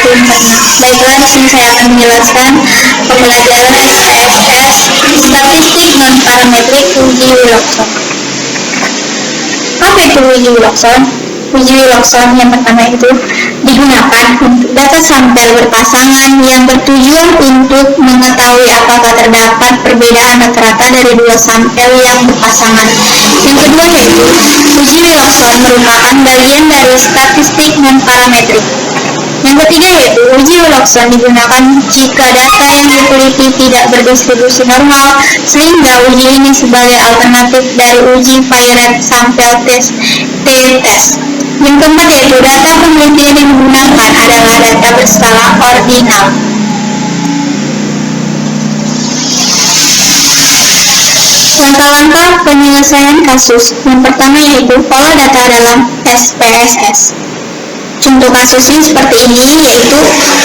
sumbernya. Baiklah, di sini saya akan menjelaskan pembelajaran SPSS statistik non-parametrik uji Wilson. Apa itu uji Wilson? Uji Wilson yang pertama itu digunakan untuk data sampel berpasangan yang bertujuan untuk mengetahui apakah terdapat perbedaan rata-rata dari dua sampel yang berpasangan. Yang kedua yaitu uji Wilson merupakan bagian dari statistik non-parametrik. Yang ketiga yaitu uji Wilson digunakan jika data yang diteliti tidak berdistribusi normal, sehingga uji ini sebagai alternatif dari uji Varied Sample Test (t-test). Yang keempat yaitu data penelitian yang digunakan adalah data berskala ordinal. Langkah-langkah penyelesaian kasus. Yang pertama yaitu pola data dalam SPSS. Contoh kasusnya seperti ini, yaitu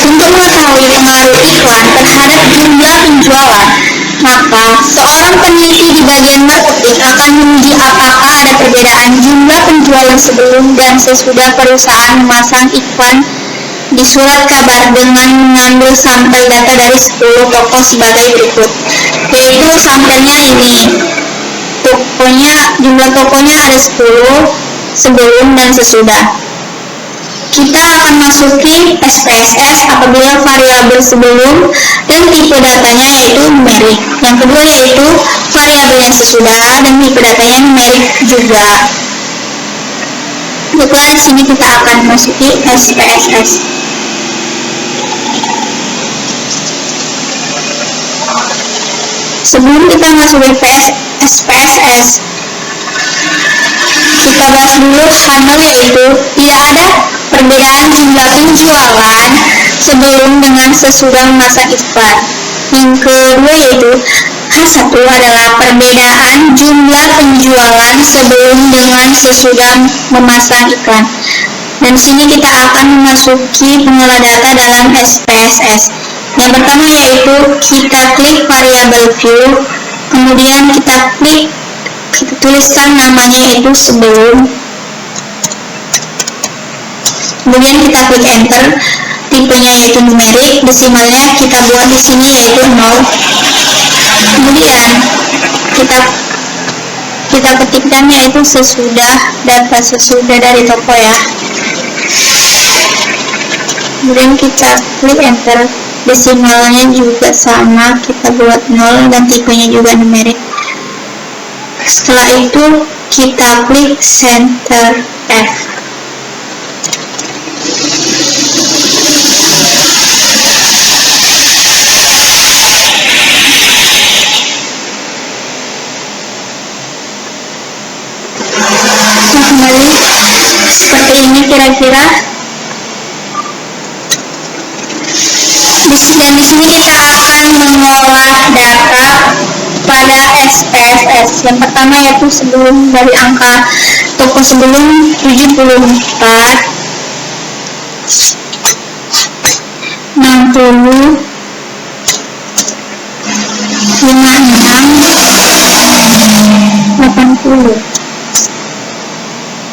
untuk mengetahui pengaruh iklan terhadap jumlah penjualan, maka seorang peneliti di bagian marketing akan menguji apakah ada perbedaan jumlah penjualan sebelum dan sesudah perusahaan memasang iklan di surat kabar dengan mengambil sampel data dari 10 toko sebagai berikut, yaitu sampelnya ini. Jumlah tokonya ada 10 sebelum dan sesudah. Kita akan masuki SPSS apabila variabel sebelum dan tipe datanya yaitu numerik. Yang kedua yaitu variabelnya sesudah dan tipe datanya numerik juga. Baiklah, di sini kita akan masuki SPSS. Sebelum kita masuk ke SPSS, kita bahas dulu HANO, yaitu tidak ada perbedaan jumlah penjualan sebelum dengan sesudah memasang iklan. Yang kedua yaitu H1 adalah perbedaan jumlah penjualan sebelum dengan sesudah memasang iklan. Dan sini kita akan memasuki pengolah data dalam SPSS. Yang pertama yaitu kita klik variabel view, kemudian kita tuliskan namanya yaitu sebelum, kemudian kita klik enter, tipenya yaitu numerik, desimalnya kita buat di sini yaitu 0. Kemudian kita ketikkan yaitu sesudah, data sesudah dari toko ya. Kemudian kita klik enter, desimalnya juga sama, kita buat 0 dan tipenya juga numerik. Setelah itu kita klik center F. Kembali seperti ini kira-kira. Dan di sini kita akan mengolah data pada SPSS. Yang pertama yaitu sebelum, dari angka toko sebelum 74, 60, 56, 80,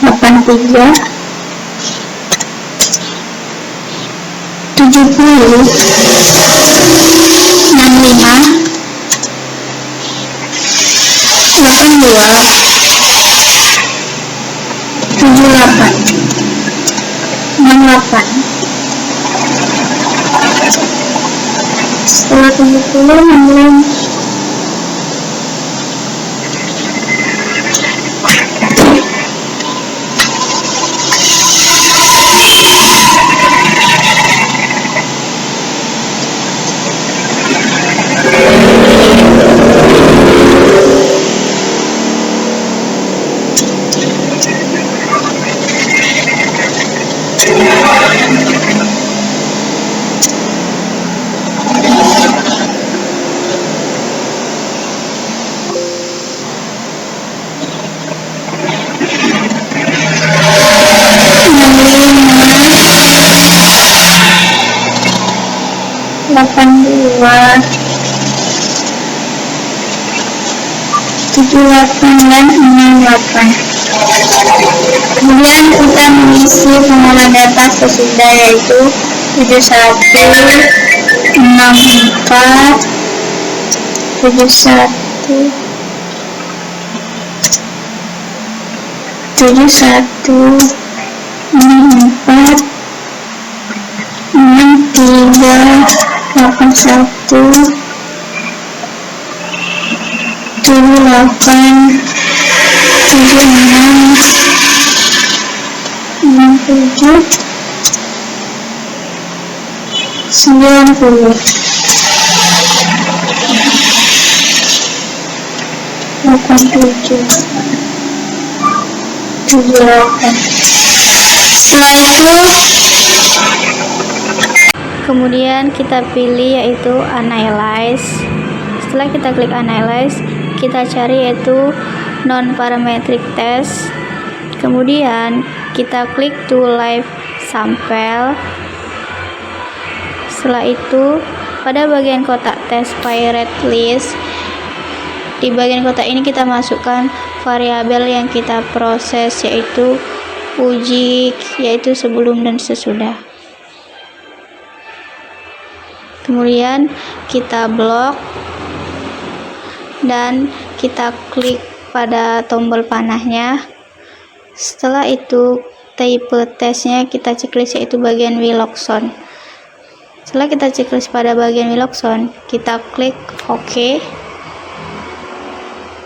83, 70, 65, 82, 78, 68. Setelah 70 kemudian dua, 78 dan 68. Kemudian kita mengisi pengolah data sesudah, yaitu 7164 71 7164 6381 78 76 67 90 87 78. Setelah itu kemudian kita pilih yaitu analyze. Setelah kita klik analyze, kita cari yaitu non parametric test. Kemudian kita klik to live sample. Setelah itu pada bagian kotak test pirate list, di bagian kotak ini kita masukkan variabel yang kita proses yaitu uji, yaitu sebelum dan sesudah. Kemudian kita blok dan kita klik pada tombol panahnya. Setelah itu tipe tesnya kita checklist yaitu bagian Willockson. Setelah kita checklist pada bagian Willockson, kita klik OK.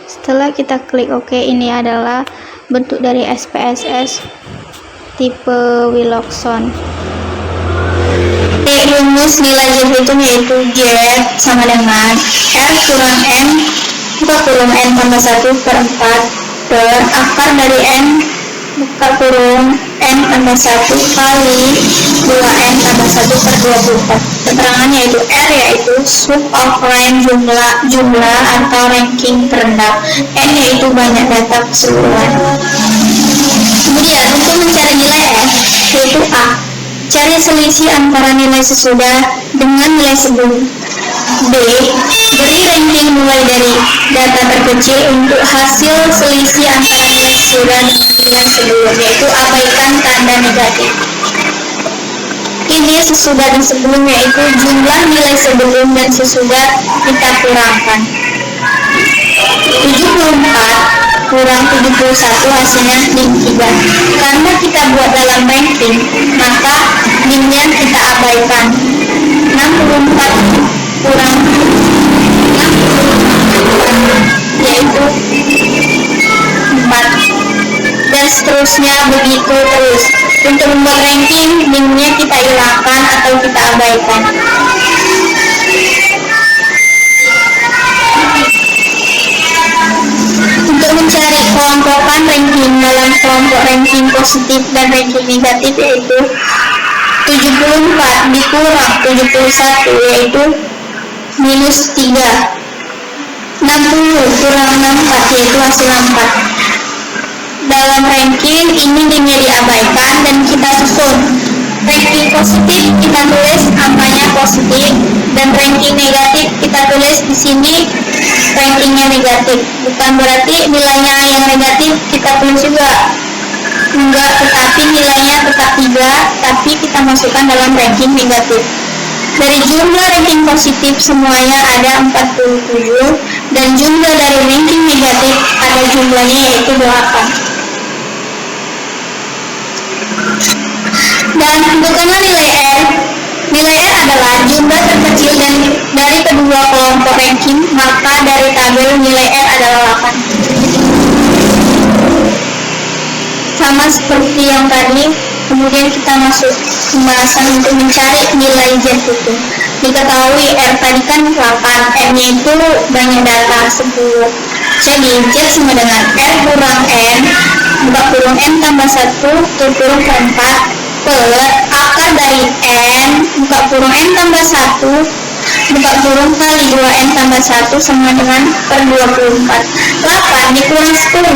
Setelah kita klik OK, ini adalah bentuk dari SPSS tipe Willockson. Rumus nilai Z itu yaitu Z sama dengan R kurang N buka kurung N tambah 1 per 4 per akar dari N buka kurung N tambah 1 kali 2N tambah 1 per 24. Keterangannya yaitu R yaitu sub of rank jumlah atau ranking terendah, N yaitu banyak data keseluruhan. Kemudian untuk mencari nilai F yaitu A, cari selisih antara nilai sesudah dengan nilai sebelum. B, beri ranking mulai dari data terkecil untuk hasil selisih antara nilai sesudah dengan nilai sebelum, yaitu abaikan tanda negatif. Ini sesudah dan sebelum, yaitu jumlah nilai sebelum dan sesudah kita kurangkan. 74 kurang 71 hasilnya dim 3. Karena kita buat dalam ranking, maka dimnya kita abaikan. 64 kurang 64 yaitu 4, dan seterusnya begitu terus. Untuk membuat ranking, dimnya kita hilangkan atau kita abaikan. Untuk mencari kelompokan ranking dalam kelompok ranking positif dan ranking negatif yaitu 74 dikurang 71 yaitu minus 3, 60 kurang 64 yaitu hasil 4. Dalam ranking ini dimnya diabaikan dan kita susun. Ranking positif kita tulis angkanya positif, dan ranking negatif kita tulis di sini rankingnya negatif. Bukan berarti nilainya yang negatif kita tulis juga, enggak, tetapi nilainya tetap 3, tapi kita masukkan dalam ranking negatif. Dari jumlah ranking positif semuanya ada 47, dan jumlah dari ranking negatif ada jumlahnya yaitu 8. Dan tentukanlah nilai R. Nilai R adalah jumlah terkecil dan dari kedua kelompok ranking, maka dari tabel nilai R adalah 8. Sama seperti yang tadi, kemudian kita masuk pembahasan untuk mencari nilai Z itu. Diketahui R tadi kan 8, N-nya itu banyak data 10. Jadi Z sama dengan R kurang N buka kurung N tambah 1 tutup kurung 4 per akar dari N buka kurung N tambah 1 buka kurung kali 2N tambah 1 sama dengan per 24. 8 dikurang 10,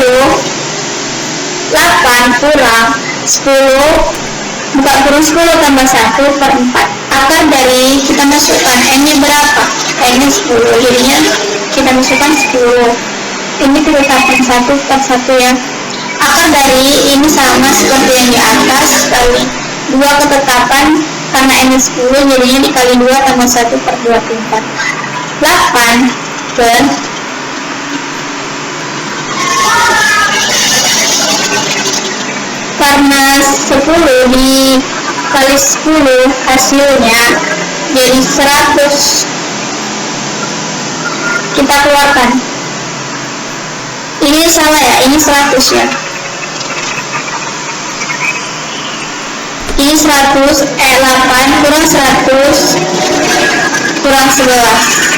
8 kurang 10 buka kurung 10 tambah 1 per 4. Akar dari kita masukkan N-nya berapa? N-nya 10, jadinya kita masukkan 10. Ini ketetapan 1 per 1 ya. Akar dari ini sama seperti yang di atas kali 2 ketetapan karena ini 10 jadinya dikali 2 tambah 1 per 24. 8 per karena 10 dikali 10 hasilnya jadi 100. Kita keluarkan. Ini salah ya, ini 100 ya. Ini 100, 8 kurang 100 kurang 11.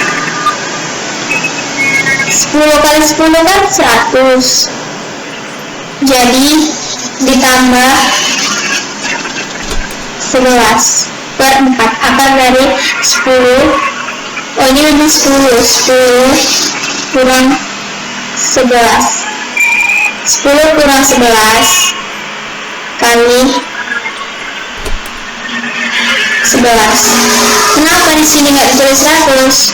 10 kali 10 kan 100. Jadi ditambah 11 per 4. Akar dari 10. Oh ini lebih 10 kurang 11. 10 kurang 11 kali 11. Kenapa di sini nggak ditulis 100?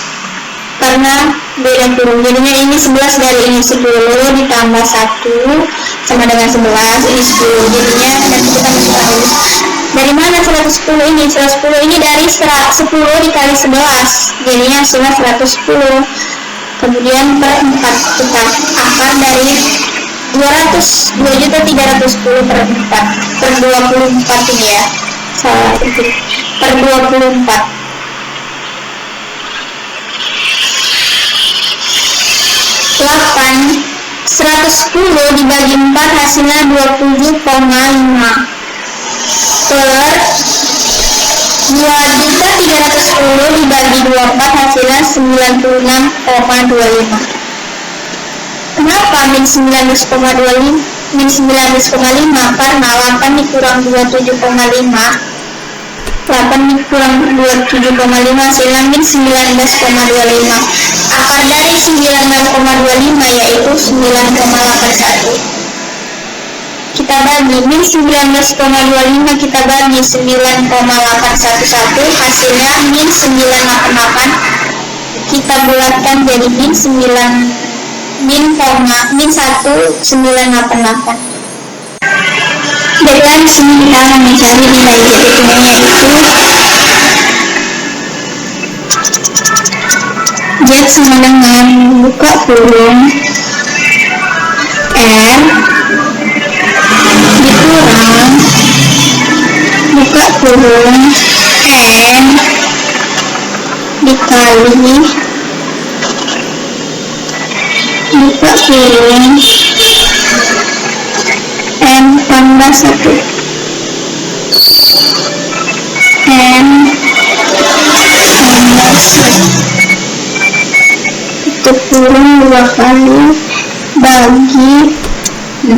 Karena beda kurung. Jadinya ini 11 dari ini 10 ditambah 1 sama dengan 11. Ini 10. Jadinya nanti kita masukkan dulu. Dari mana 110 ini? 110 ini dari 10 dikali 11. Jadinya hasilnya 110. Kemudian per 4 kita akar dari 2.310 per 4 per 24 ini ya. Salah itu per 24. 8 110 dibagi 4 hasilnya 27,5 per 2.310 dibagi 24 hasilnya 96,25. Kenapa min 19,25? Min 19,5 karena 8 dikurang 27,5. 8 dikurang 27,5 hasilnya min 19,25. Akar dari 96,25 yaitu 9,81. Kita bagi min 19,25 kita bagi 9,811 hasilnya min 988. Kita bulatkan jadi min 1,988. Baiklah, di sini kita akan mencari nilai Z hitungannya yaitu Z sama dengan buka kurung R dikurang buka kurung N dikali buka kurung N tambah 1 N tambah 1 itu kurung 2 kali bagi 4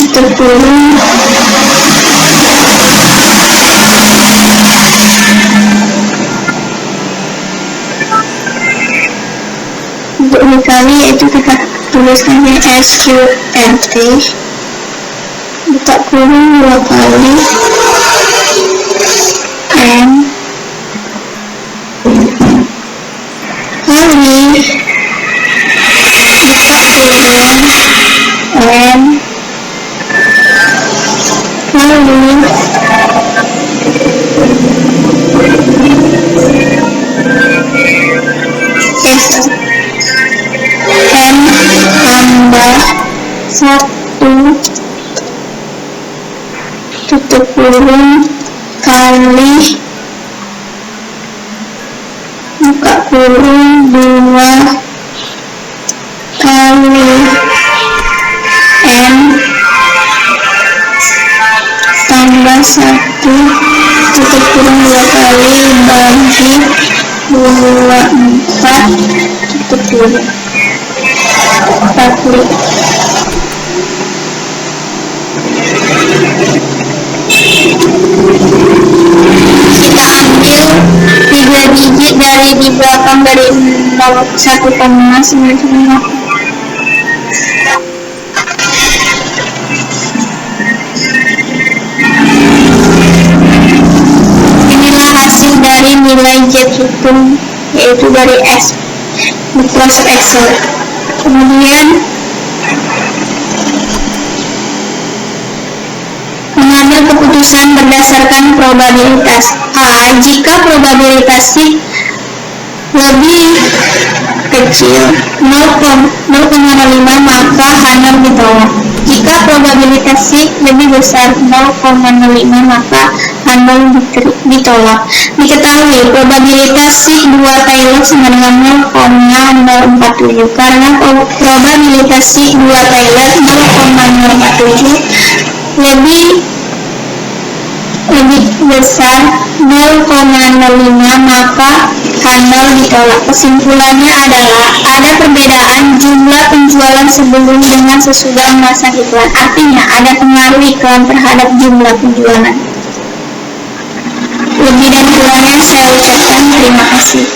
itu kurung 2 kali yaitu kita tuliskannya SQRT buka kurung 2 kali N kali buka kurung N kali N tambah 1 tutup kurung kali buka kurung 2 kali N tambah 1 tutup kurung 2 kali bagi 4 tutup kurung 40. Kita ambil 3 digit dari di belakang dari 1,995. Inilah hasil dari nilai Z hitung yaitu dari Microsoft Excel. Kemudian mengambil keputusan keputusan berdasarkan probabilitas. A. Jika probabilitas si lebih kecil 0,05 maka H0 ditolak. Jika probabilitas si lebih besar 0,05 maka H0 ditolak. Diketahui probabilitas si 2 Taylor sama dengan 0,047 karena probabilitas si 2 Taylor 0,047 lebih besar 0,05 maka H0 ditolak. Kesimpulannya adalah ada perbedaan jumlah penjualan sebelum dengan sesudah memasang iklan. Artinya ada pengaruh iklan terhadap jumlah penjualan. Lebih dan kurangnya saya ucapkan terima kasih.